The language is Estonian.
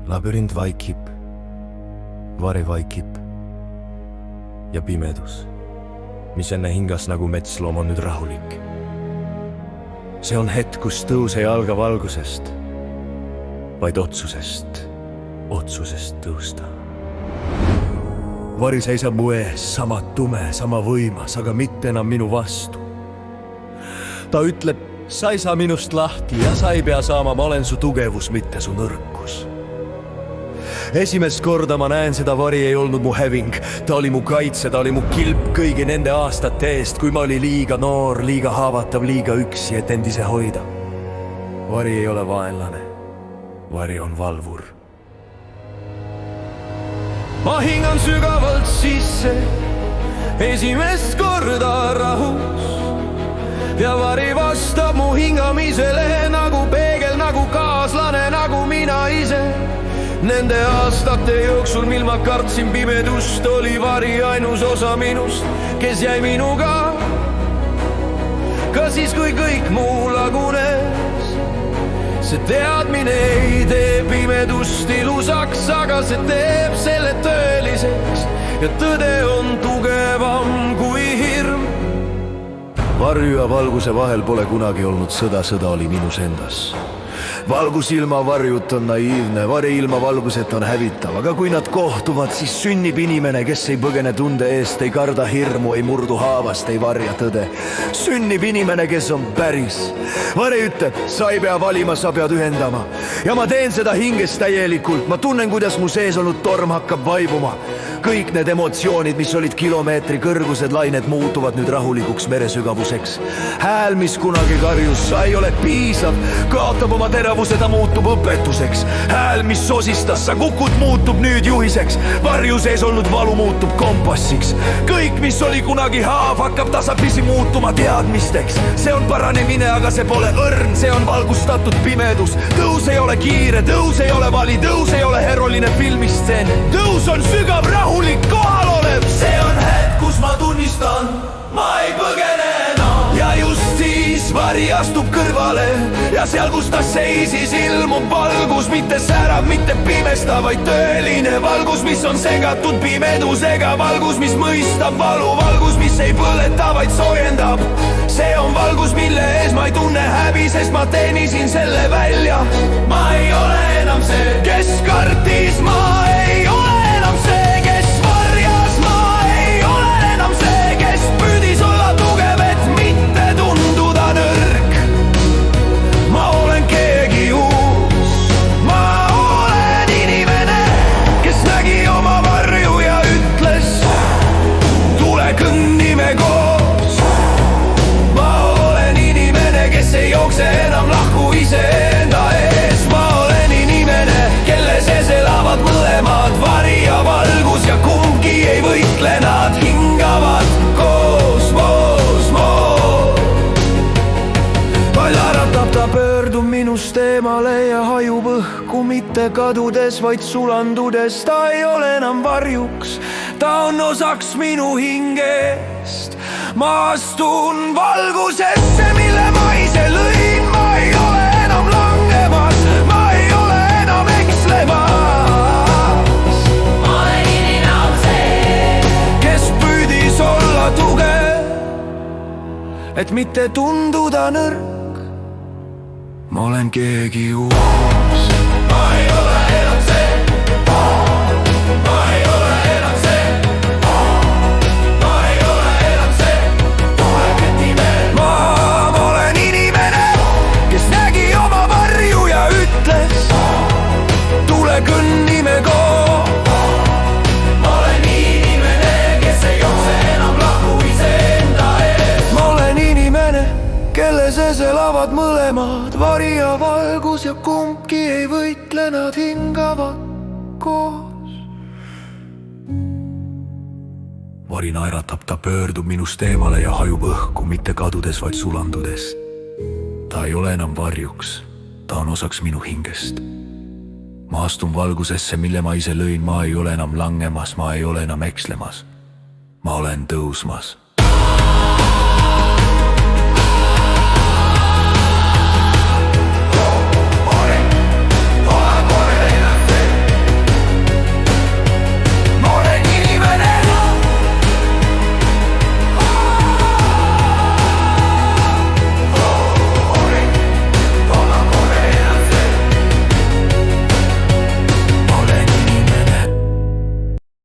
Labürint vaikib, vari vaikib ja pimedus, mis enne hingas nagu metsloom, on nüüd rahulik. See on hetk, kus tõus ei alga valgusest, vaid otsusest tõusta. Vari seisab mu ees, sama tume, sama võimas, aga mitte enam minu vastu. Ta ütleb, sa ei saa minust lahti ja sa ei pea saama, ma olen su tugevus, mitte su nõrkus. Esimest korda ma näen seda, vari ei olnud mu häving, ta oli mu kaitse, ta oli mu kilp kõigi nende aastate eest, kui ma oli liiga noor, liiga haavatav, liiga üksi, et end ise hoida. Vari ei ole vaenlane, vari on valvur. Ma hingan sügavalt sisse, esimest korda rahus, ja vari vastab mu hingamisele nagu peegel, nagu kaaslane, nagu mina ise. Nende aastate jooksul, mil ma kartsin pimedust, oli vari ainus osa minust, kes jäi minuga. Ka siis, kui kõik muu lagunes, see teadmine ei tee pimedust ilusaks, aga see teeb selle tõeliseks ja tõde on tugevam kui hirm. Varju ja valguse vahel pole kunagi olnud sõda, sõda oli minus endas. Valgus ilma varjut on naiivne, vari ilma valguseta on hävitav, aga kui nad kohtuvad, siis sünnib inimene, kes ei põgene tunde eest, ei karda hirmu, ei murdu haavast, ei varja tõde. Sünnib inimene, kes on päris. Vari ütleb, sa ei pea valima, sa pead ühendama. Ja ma teen seda hinges täielikult, ma tunnen, kuidas mu sees olnud torm hakkab vaibuma. Kõik need emotsioonid, mis olid kilomeetri kõrgused lained, muutuvad nüüd rahulikuks meresügavuseks. Hääl, mis kunagi karjus, sa ei ole piisav, kaotab oma teravuse, ta muutub õpetuseks. Hääl, mis sosistas, sa kukud, muutub nüüd juhiseks. Varju sees olnud valu muutub kompassiks. Kõik, mis oli kunagi haav, hakkab tasapisi muutuma teadmisteks. See on paranemine, aga see pole õrn, see on valgustatud pimedus. Tõus ei ole kiire, tõus ei ole vali, tõus ei ole heroline filmistseen. Tõus on sügav rahulik kohal olev. See on hetk, kus ma tunnistan, ma ei põgene enam. Ja just siis vari astub kõrvale ja seal, kus ta seisis, ilmub valgus, mitte särav, mitte pimestav, vaid tõeline valgus, mis on segatud pimedusega. Valgus, mis mõistab valu, valgus, mis ei põleta, vaid soojendab. See on valgus, mille ees ma ei tunne häbi, sest ma teenisin selle välja. Ma ei ole enam see, kes kartis, ma ei ole enam see, kes varjas, ma ei ole enam see, kes püüdis olla tugev, et mitte tunduda nõrk. Ma olen keegi uus, ma olen inimene, kes nägi oma varju ja ütles, tule kõnnime koos. Ma olen inimene, kes ei jookse enam lahku iseenda ees. Ma olen inimene, kelle sees elavad mõlemad, vari ja valgus, ja kumbki ei võitle, nad hingavad koos. Pall äratab, ta pöördub minust eemale ja hajub õhku, mitte kadudes, vaid sulandudes. Ta ei ole enam varjuks, ta on osaks minu hingest. Ma astun valgusesse, mille ma ise lõin. Ma ei ole enam langemas, ma ei ole enam ekslemas. Ma olen enam see, kes püüdis olla tugev, et mitte tunduda nõrk. Ma olen keegi uus. Ma ei ole enam see, ma ei ole enam see, ma ei ole enam see, tule kõnnime. Ma olen inimene, kes nägi oma varju ja ütles, tule kõnnime koos. Ma olen inimene, kes ei jookse enam lahku iseenda ees. Ma olen inimene, kelle sees elavad mõlemad, vari ja valgus, ja kumbki ei võitle, nad hingavad koos. Vari naeratab, ta pöördub minust eemale ja hajub õhku, mitte kadudes, vaid sulandudes. Ta ei ole enam varjuks, ta on osaks minu hingest. Ma astun valgusesse, mille ma ise lõin, ma ei ole enam langemas, ma ei ole enam ekslemas. Ma olen tõusmas.